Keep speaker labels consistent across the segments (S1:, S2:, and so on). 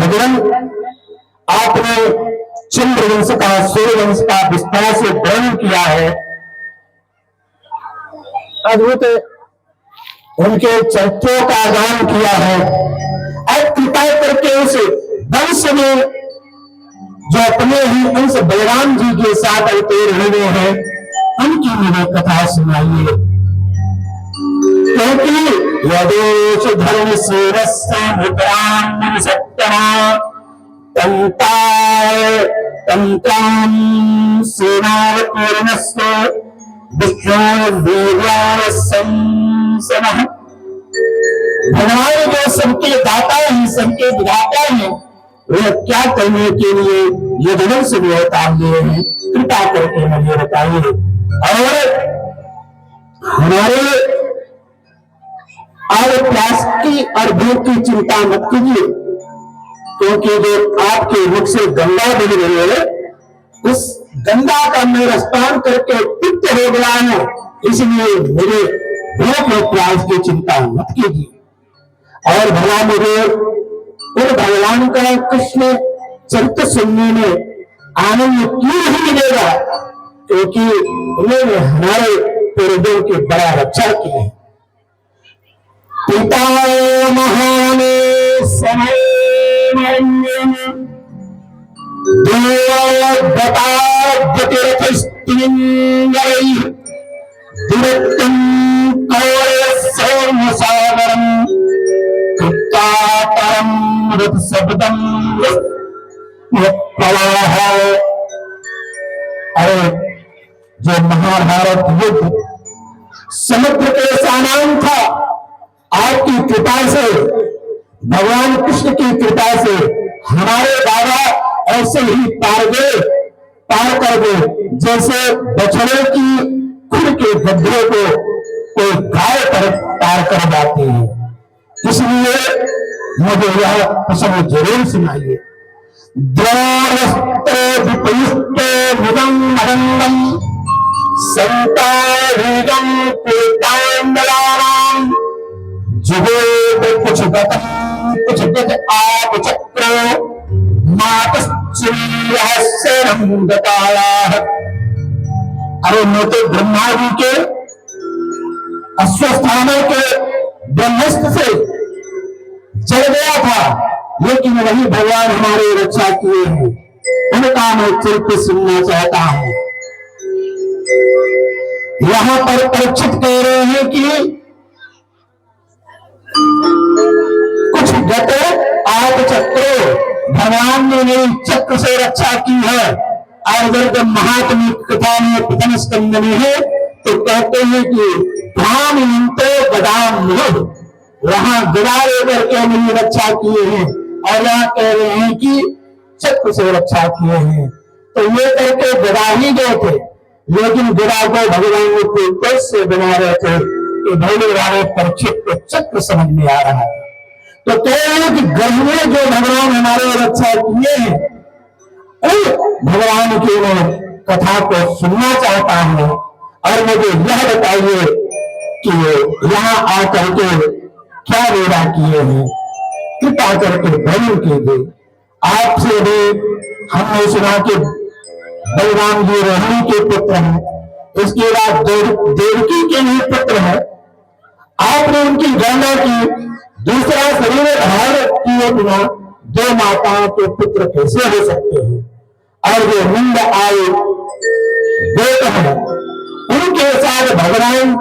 S1: बजरंग, आपने चंद्रवंश का, सूर्यवंश का विस्तार से वर्णन किया है। अद्भुत उनके चरित्रों का गान किया है। और कृपा करके उस वंश में जो अपने ही अंश बलराम जी के साथ अवतीर्ण हुए हैं, उनकी मुझे कथा सुनाइए। क्योंकि यदोष धर्म सूरस्य सत्या तंत्राम सेनापूर्णस्य भगवान जो सबके दाता है, सबके विधाता है, वह क्या करने के लिए यदुवंश में अवतार लिए हैं, कृपा करके मुझे बताइए। और हमारे और प्यास की और भूख की चिंता मत कीजिए, क्योंकि जो आपके मुख से गंगा बह रही है, उस गंगा का मेरा स्नान करके पित्त हो गया है, इसलिए मेरे भूख और प्यास की चिंता मत कीजिए। और भला मुझे उन भगवान का कृष्ण चरित्र सुनने में आनंद क्यों नहीं मिलेगा, क्योंकि उन्होंने हमारे पूर्वजों की बड़ा रक्षा की है। पिता महाने समय शब्दम अरे जो महाभारत युद्ध समुद्र के समान था, आपकी कृपा से, भगवान कृष्ण की कृपा से हमारे बाबा ऐसे ही पार कर गए, जैसे बछड़े की खुर के गड्ढे को कोई गाय पर पार कर जाते हैं। इसलिए मुझे यह प्रसंग जरूर सुनाइए। कुछ कुछ आप चक्र अरे मैं तो ब्रह्मा जी के अश्वस्थानों के ब्रह्मस्त्र से चल गया था, लेकिन वही भगवान हमारी रक्षा किए हैं, उनका मैं चरित्र सुनना चाहता हूं। यहां पर परीक्षित कह रहे हैं कि कुछ गते आप चक्रो, भगवान ने मेरी चक्र से रक्षा की है। और जब महात्मा कथा में प्रथम स्कंद में है तो कहते हैं कि धाम गदाम, वहां गदा लेकर के मेरी रक्षा किए हैं, और यहाँ कह रहे हैं कि चक्र से रक्षा किए हैं। तो ये करके गदा ही गए थे, लेकिन गदा को भगवान को कैसे बना रहे थे कि भोले वाले परीक्षित को चक्र समझ में आ रहा है। तो कह रहे हैं कि गर्भ में जो भगवान हमारे रक्षा किए हैं, उन भगवान की मैं कथा को सुनना चाहता हूं। और मुझे यह बताइए कि यहाँ आकर के क्या वेदा किए हैं, कृपा करके वर्णन कीजिए। आपसे भी हमने सुना कि बलराम जी रोहिणी के पुत्र हैं, इसके बाद देवकी के भी पुत्र हैं। आपने उनकी गणना की, दूसरा शरीर धारण किए बिना दो माताओं के पुत्र कैसे हो सकते हैं? और जो निंद आयु देव है, उनके साथ भगवान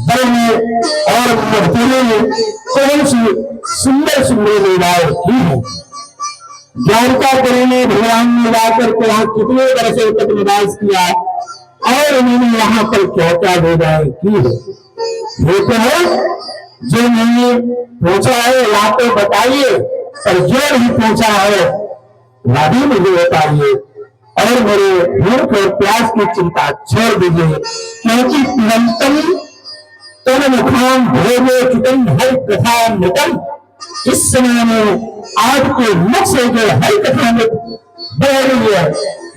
S1: बल में और मजदूरी में कौन सी सुंदर सुंदर लीलाएं की है। द्वारका पुरी में भगवान ने जाकर के यहाँ कितने वर्षों तक निवास किया, और उन्होंने यहाँ पर क्या क्या लीलाएं की है। देखते हैं जो मैंने पूछा है वहां पे बताइए, और जो नहीं पूछा है वह भी मुझे बताइए। और मेरे भूख और प्यास की चिंता छोड़ दीजिए, क्योंकि पिबंतम तन मुखान भोगे चितम हर कथा मृतम, इस समय में आपके मुख से जो हर कथा में बह रही है,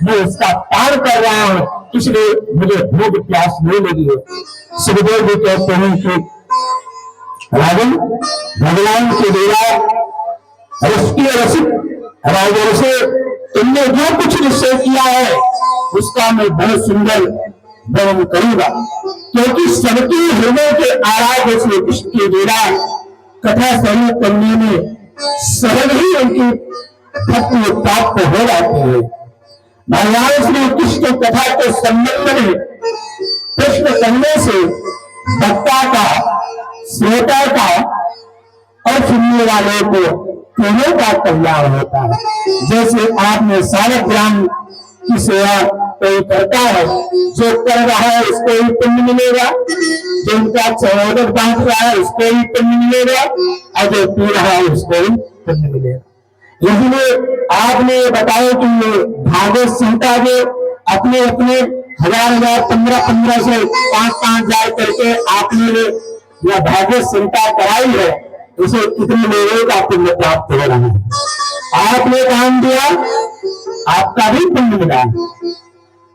S1: मैं उसका पार कर रहा हूं, इसलिए मुझे भूख प्यास नहीं लगी है। सुखदेव जी कहते हैं कि राजन, भगवान की लीला रसिक राजा से तुमने जो कुछ निश्चय किया है उसका मैं बहुत सुंदर वर्णन करूंगा, क्योंकि सबके हृदय के आराध्य श्री कृष्ण की लीला कथा स्वरूप करने में सहज ही उनकी भक्ति प्राप्त हो जाती है। भगवान श्री कृष्ण कथा के संबंध में प्रश्न करने से वक्ता का, श्रोता का और सुनने वाले को दोनों का कल्याण होता है। जैसे आपने सालग्राम की सेवा कोई करता है, जो कर रहा है उसको ही पुण्य मिलेगा, जो उनका चौदह बांट रहा है उसको ही पुण्य मिलेगा, और जो पी रहा है उसको ही पुण्य मिलेगा। इसलिए आपने बताया कि ये भागवत संहिता के अपने अपने 1000 1500 5,000 करके आपने यह भागवत संहिता कराई है, उसे कितने लोगों का पुण्य प्राप्त हो रहा है। आपने दान दिया, आपका भी पुण्य मिला।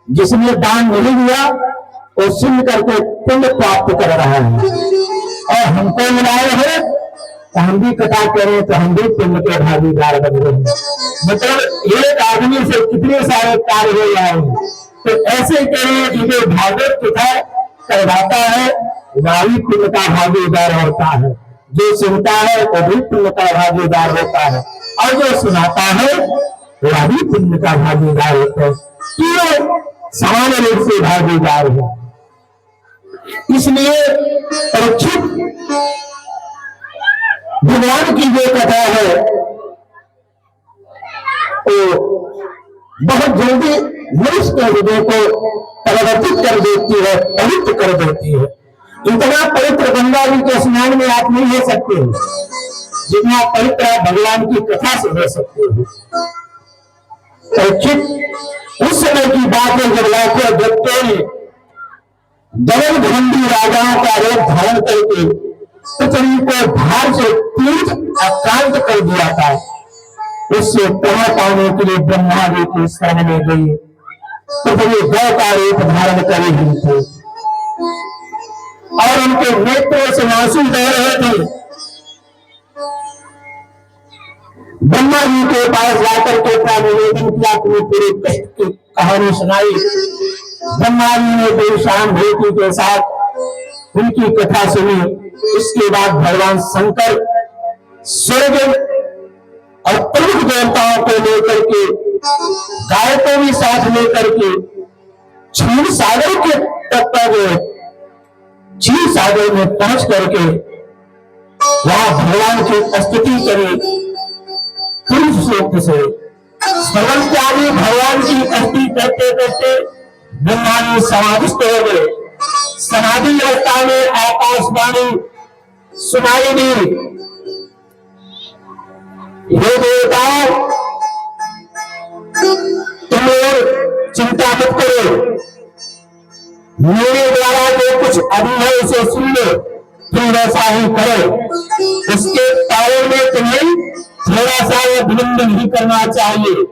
S1: जिसने दान नहीं दिया वो सुन करके पुण्य प्राप्त कर रहा है। और हमको मिलाए हैं तो हम भी कथा करें तो हम भी पुण्य के भागीदार बन रहे हैं। मतलब एक आदमी से कितने सारे कार्य हो जाए। तो ऐसे करें जिसे भागवत कथा करवाता है वह भी पुण्य का भागीदार होता है, जो सुनता है वो भी पुण्य का भागीदार होता है, और जो सुनाता है वह भी पुण्य का भागीदार होता है। क्यों? समान रूप से भागीदार है। इसलिए परीक्षित भगवान की जो कथा है वो बहुत जल्दी मनुष्य के हृदय को परिवर्तित कर देती है, पवित्र कर देती है। इतना पवित्र गंगा जी के स्नान में आप नहीं हो सकते हो जितना पवित्र आप भगवान की कथा से हो सकते हो। परीक्षित उस समय की बात है जब लाखों भक्तों ने दमन घमंडी राजाओं का रूप धारण करके पृथ्वी को भार से पीठ आक्रांत कर दिया था। उससे क्षमा पाने के लिए ब्रह्मा जी के शरण में गई। पृथ्वी गौ का रूप धारण करे हुए थे और उनके नेत्रों से आंसू बह रहे थे। ब्रह्मा जी के पास जाकर के निवेदन किया, अपनी पूरे कष्ट की कहानी सुनाई। ब्रह्मा जी ने बेशान भक्ति के साथ उनकी कथा सुनी। इसके बाद भगवान शंकर स्वर्ग और प्रमुख देवताओं को लेकर के, गाय को भी साथ लेकर के क्षीर सागर के तट पर गए। क्षीर सागर में पहुंच करके वहां भगवान की स्तुति करी। पुरुष सूक्त से श्रवण त्यागी भगवान की स्तुति करते करते ब्रह्मा जी समाधिस्थ हो गए। समाधि अवस्था में आकाशवाणी सुनाई दी, हे देवताओं, तुम लोग चिंता मत करो, मेरे द्वारा जो कुछ अभी है उसे सुन लो, तुम वैसा ही करो। उसके कार्य में तुम्हें थोड़ा सा विलंब नहीं करना चाहिए।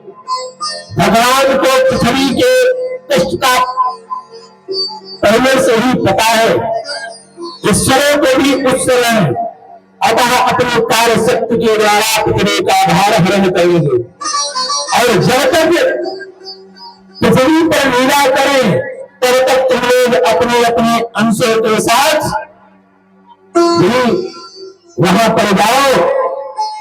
S1: भगवान को पृथ्वी के कष्ट का पहले से ही पता है, ईश्वरों को भी उस समय, अतः अपने कार्य शक्ति के द्वारा पृथ्वी का भार हरण करेंगे। और जब तक पृथ्वी पर लीला करें तब तक तुम लोग अपने अपने अंशों के साथ भी वहां पर जाओ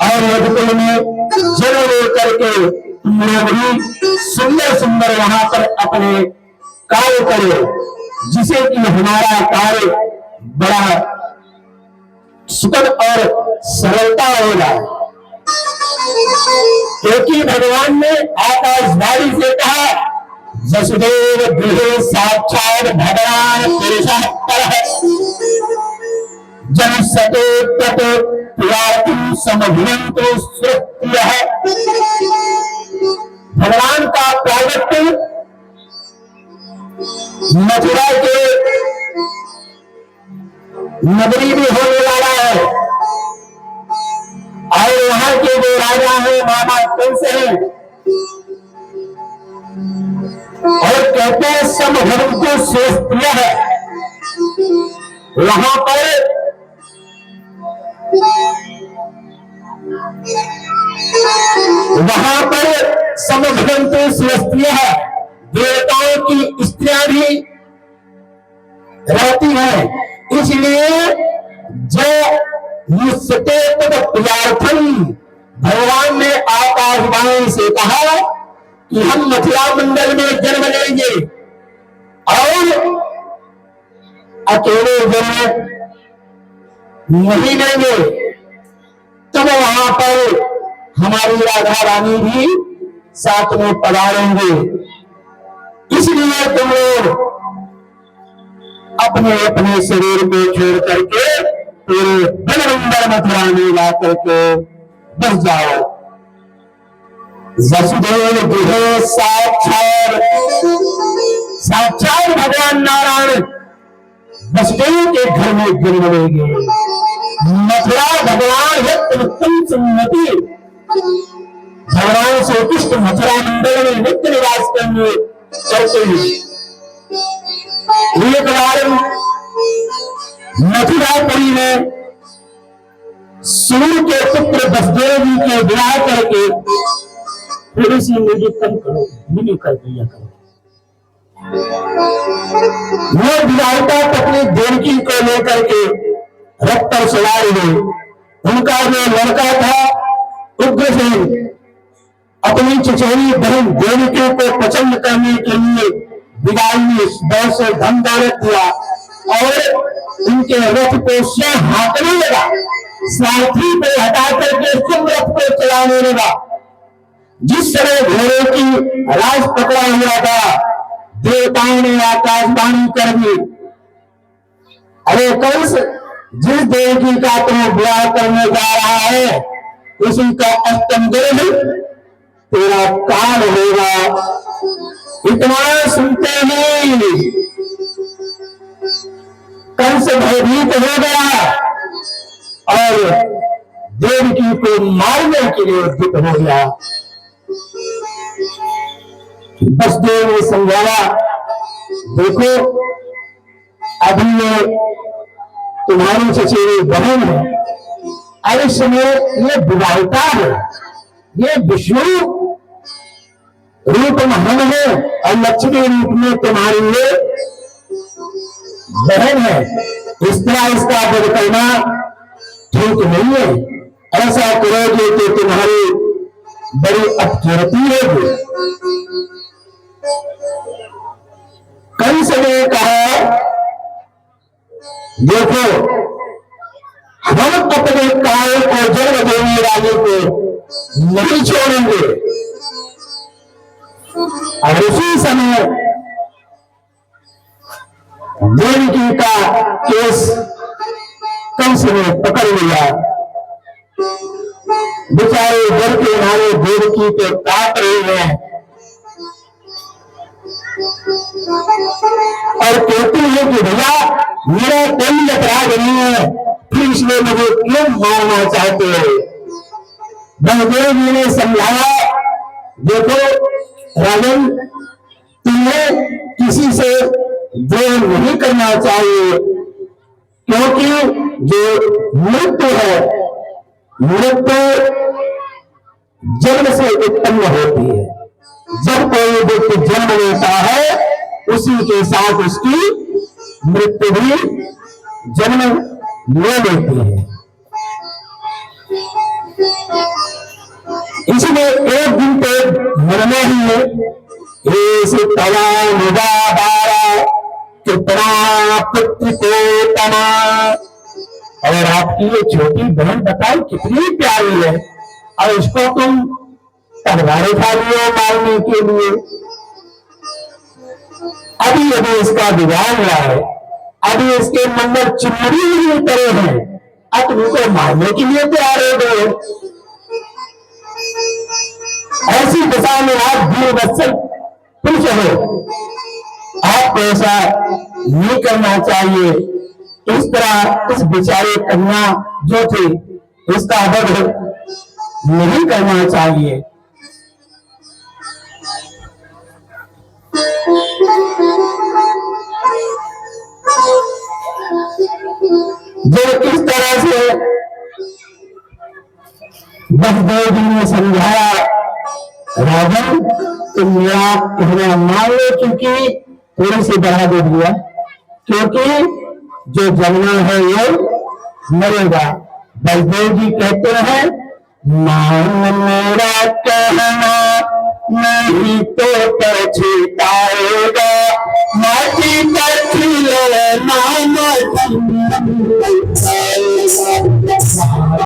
S1: और यज्ञकुल में जल लेकर के तुम लोग भी सुंदर सुंदर वहां पर अपने कार्य करो, जिसे कि हमारा कार्य बड़ा सुखद और सरलता होगा। क्योंकि भगवान ने आकाशवाणी से कहा, वसुदेव गृहे साक्षात भगवान पुरुषः परः जन सतो तत् पुरातु समभिनन्तु श्रुत्यः। भगवान का प्रागट्य मथुरा के नगरी में होने वाला है और वहां के जो राजा है मामा कंस है और कहते हैं समधर्म को श्रेष्ठ है। वहां पर वहां पर समझवंतु स्वस्त्रियः, देवताओं की स्त्रियां भी रहती हैं। इसलिए जब मुस्ते तद प्रियार्थम, भगवान ने आकाशवाणी से कहा कि हम मथुरा मंडल में जन्म लेंगे और अकेले जन्म नहीं लेंगे, तब वहां पर हमारी राधा रानी भी साथ में पधारेंगे। इसलिए तुम लोग अपने अपने शरीर को छोड़ करके पूरे बलवंदर मथुरा में ला करके बस जाओ। वसुदेव गृहे साक्षात भगवान नारायण वसुदेव के घर में जन्म लेंगे। मथुरा भगवान है उत्तम सम्मति, भगवान श्री कृष्ण मथुरा मंडल में नित्य निवास करने करते हैं। एक बार मथुरापुरी में सूर्य के पुत्र वसुदेव जी के विवाह करके फिर इसी म्यूजिक कम करो, मिली कर दिया करो। वो विवाहिता पत्नी देवकी को लेकर के रथ पर सवार हुए। उनका जो लड़का था उग्रसेन अपनी चचेरी बहन देवकी को पसंद करने के लिए विदाई में बहुत से धन दौलत दिया और उनके रथ को स्वयं हाँकने लगा, सारथी पे हटा करके स्वयं रथ को चलाने लगा। जिस तरह घोड़े की राज पकड़ा हुआ था, देवताओं ने आकाशवाणी कर दी, अरे कंस, जिस देवकी का तुम विवाह करने जा रहा है उसी का अष्टम गर्भ तेरा काल होगा। इतना सुनते ही कंस भयभीत हो गया और देवकी को मारने के लिए उद्यत हो गया। वसुदेव ने समझाया, देखो अभी ये तुम्हारी चचेरी बहन है, और इस समय ये विवाहिता है, ये विष्णु रूप में हम है और लक्ष्मी रूप में तुम्हारी ये बहन है। इस तरह इसका वध करना ठीक नहीं है। ऐसा करोगे तो तुम्हारी बड़ी अपकीर्ति होगी। कंस ने कहा, देखो हम अपने काल को जन्म देने वाले को नहीं छोड़ेंगे। और उसी समय देवकी का केस कंस ने पकड़ लिया। बेचारे डर के मारे देवकी को काट रहे हैं और कहती है कि भैया मेरा कोई अपराध नहीं है, फिर इसलिए मुझे क्यों मारना चाहते हो। बलदेव जी ने समझाया, देखो राजन, तुम्हें किसी से द्रोह नहीं करना चाहिए, क्योंकि जो मृत्यु है, मृत्यु जन्म से उत्पन्न होती है। जब कोई व्यक्ति जन्म लेता है उसी के साथ उसकी मृत्यु भी जन्म ले लेती है। इसलिए एक दिन तो मरना ही है। कितना पुत्र को तना, और आपकी ये छोटी बहन बताओ कितनी प्यारी है, और इसको तुम तलवार उठा लियो मारने के लिए। अभी अभी इसका विवाह हुआ है, अभी इसके मंगल चिन्हरी करे हैं, अब तुम उनको मारने के लिए तैयार हो गए। ऐसी दशा में आप वीरवत्सल पुरुष हो, आपको ऐसा नहीं करना चाहिए। इस तरह इस बेचारे कन्या जो थी उसका वध नहीं करना चाहिए। जो इस तरह से वसुदेव जी ने समझाया राजन तुम मेरा कहना मान लो, क्योंकि थोड़ी सी बढ़ा दे दिया, क्योंकि जो जलना है वो मरेगा। बलदेव जी कहते हैं मान मेरा कहना नहीं तो पछताएगा,